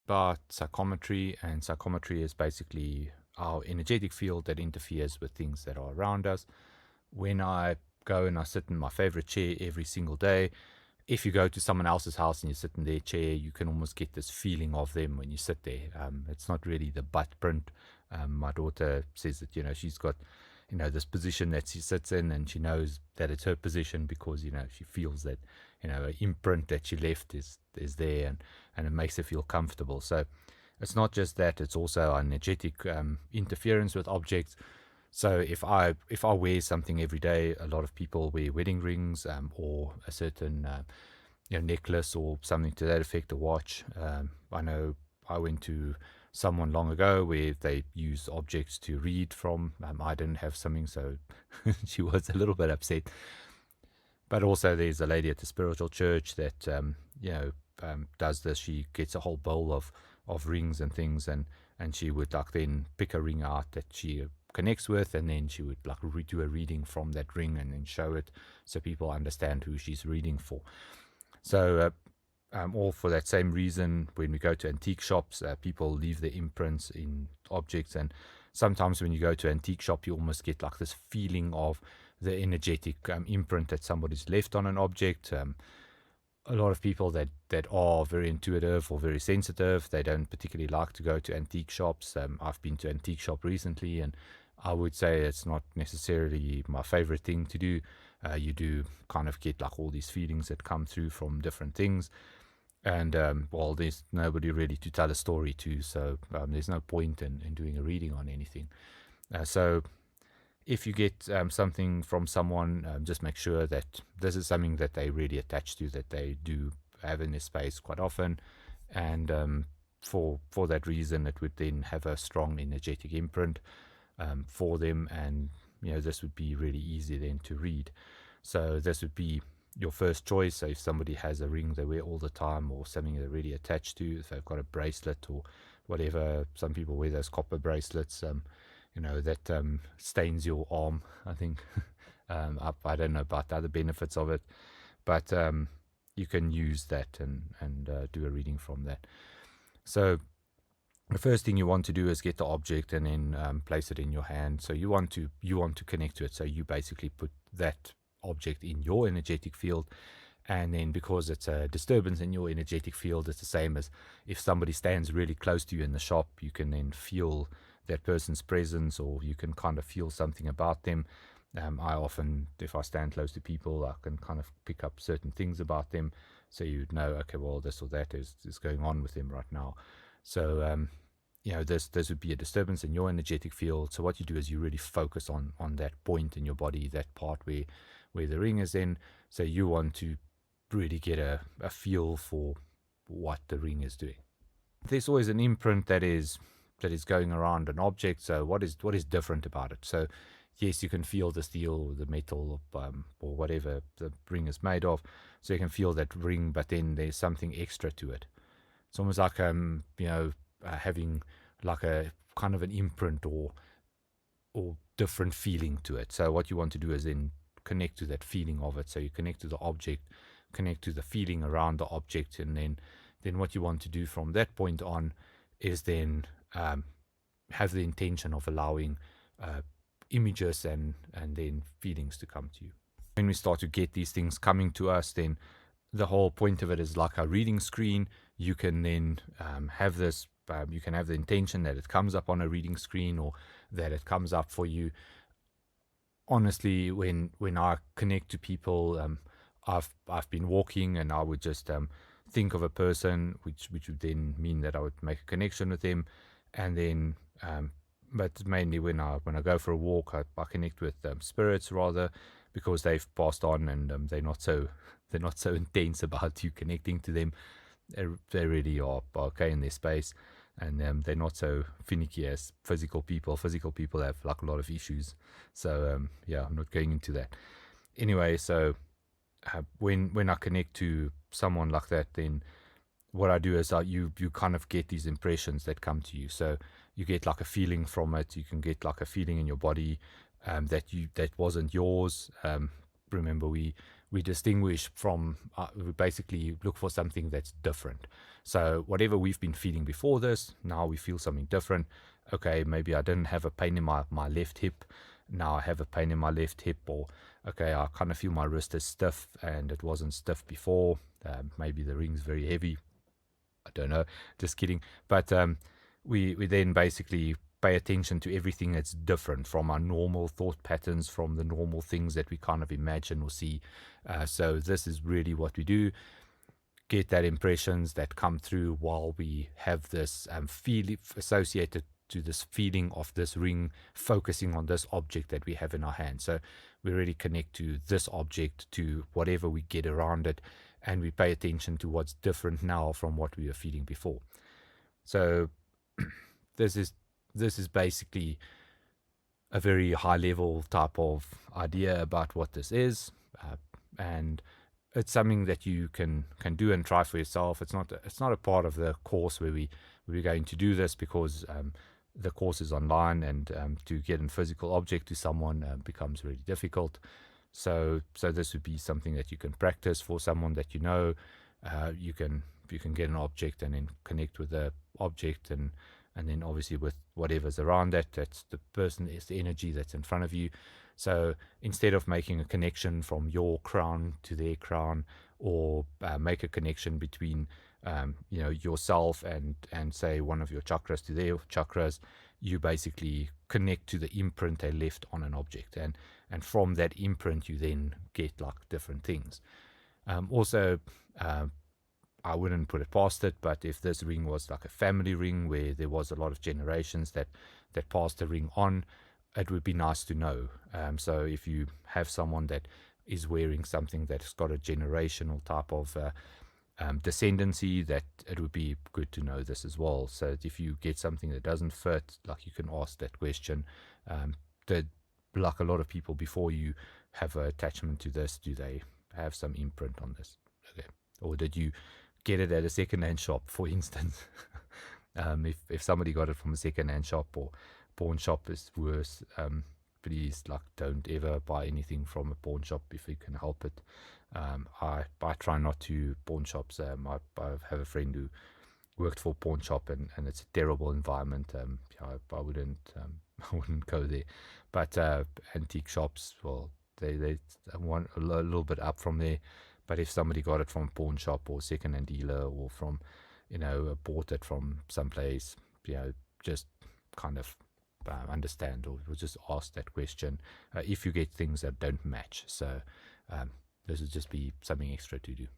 about psychometry, and psychometry is basically our energetic field that interferes with things that are around us. When I go and I sit in my favorite chair every single day, if you go to someone else's house and you sit in their chair, you can almost get this feeling of them when you sit there. It's not really the butt print. My daughter says that, she's got, this position that she sits in, and she knows that it's her position because, she feels that, an imprint that she left is there, and it makes her feel comfortable. So it's not just that, it's also an energetic interference with objects. So if I wear something every day, a lot of people wear wedding rings, or a certain necklace or something to that effect, a watch. I know I went to someone long ago where they used objects to read from. I didn't have something, so she was a little bit upset. But also, there's a lady at the spiritual church that does this. She gets a whole bowl of rings and things, and she would like then pick a ring out that she connects with, and then she would like do a reading from that ring and then show it so people understand who she's reading for. So all for that same reason, when we go to antique shops, people leave their imprints in objects, and sometimes when you go to an antique shop, you almost get like this feeling of the energetic imprint that somebody's left on an object. A lot of people that are very intuitive or very sensitive, they don't particularly like to go to antique shops. I've been to antique shop recently, and I would say it's not necessarily my favorite thing to do. You do kind of get like all these feelings that come through from different things, and well, there's nobody really to tell a story to, so there's no point in doing a reading on anything. So if you get something from someone, just make sure that this is something that they really attach to, that they do have in their space quite often, and for that reason, it would then have a strong energetic imprint for them, and this would be really easy then to read. So this would be your first choice. So if somebody has a ring they wear all the time, or something they're really attached to, if they've got a bracelet or whatever, some people wear those copper bracelets, that stains your arm, I think. I don't know about the other benefits of it, but you can use that and do a reading from that. So the first thing you want to do is get the object and then place it in your hand. So you want to connect to it. So you basically put that object in your energetic field, and then because it's a disturbance in your energetic field, it's the same as if somebody stands really close to you in the shop. You can then feel that person's presence, or you can kind of feel something about them. I often, if I stand close to people, I can kind of pick up certain things about them, so you'd know, okay, well, this or that is going on with them right now. So this would be a disturbance in your energetic field. So what you do is you really focus on that point in your body, that part where the ring is in. So you want to really get a feel for what the ring is doing. There's always an imprint that is going around an object. So what is different about it? So yes, you can feel the steel or the metal, or whatever the ring is made of. So you can feel that ring, but then there's something extra to it. It's almost like having like a kind of an imprint or different feeling to it. So what you want to do is then connect to that feeling of it. So you connect to the object, connect to the feeling around the object, and then what you want to do from that point on is then have the intention of allowing images and then feelings to come to you. When we start to get these things coming to us, then the whole point of it is like a reading screen. You can then have this, you can have the intention that it comes up on a reading screen, or that it comes up for you. Honestly, when I connect to people, I've been walking, and I would just think of a person, which would then mean that I would make a connection with them, and then but mainly when I go for a walk, I connect with spirits rather, because they've passed on, and they're not so intense about you connecting to them. They really are okay in their space, and they're not so finicky as physical people. Physical people have like a lot of issues. So I'm not going into that. Anyway, so when I connect to someone like that, then what I do is you kind of get these impressions that come to you. So you get like a feeling from it. You can get like a feeling in your body that wasn't yours. Remember, we we distinguish from, we basically look for something that's different. So whatever we've been feeling before this, now we feel something different. Okay, maybe I didn't have a pain in my left hip. Now I have a pain in my left hip. Or, okay, I kind of feel my wrist is stiff and it wasn't stiff before. Maybe the ring's very heavy. I don't know, just kidding. But we then basically pay attention to everything that's different from our normal thought patterns, from the normal things that we kind of imagine or see. So this is really what we do. Get that impressions that come through while we have this feeling associated to this feeling of this ring, focusing on this object that we have in our hand. So we really connect to this object, to whatever we get around it, and we pay attention to what's different now from what we were feeling before. So this is basically a very high level type of idea about what this is, and it's something that you can do and try for yourself. It's not a part of the course where we're going to do this, because the course is online, and to get a physical object to someone becomes really difficult. So this would be something that you can practice for someone that you know. You can get an object and then connect with the object, and then obviously with whatever's around it. That's the person, is the energy that's in front of you. So instead of making a connection from your crown to their crown, or make a connection between yourself and say one of your chakras to their chakras, you basically connect to the imprint they left on an object, and from that imprint you then get like different things. Also, I wouldn't put it past it, but if this ring was like a family ring where there was a lot of generations that passed the ring on, it would be nice to know. So if you have someone that is wearing something that's got a generational type of descendancy, that it would be good to know this as well. So that if you get something that doesn't fit, like, you can ask that question. Did, like a lot of people, before you have an attachment to this, do they have some imprint on this? Okay. Or did you get it at a second-hand shop, for instance? If somebody got it from a second-hand shop or pawn shop, is worse. Please, like, don't ever buy anything from a pawn shop if you can help it. I try not to pawn shops. I have a friend who worked for a pawn shop, and it's a terrible environment. I wouldn't go there. But antique shops, well, they want a little bit up from there. But if somebody got it from a pawn shop or second-hand dealer, or from, bought it from someplace, just kind of understand, or just ask that question if you get things that don't match. So this would just be something extra to do.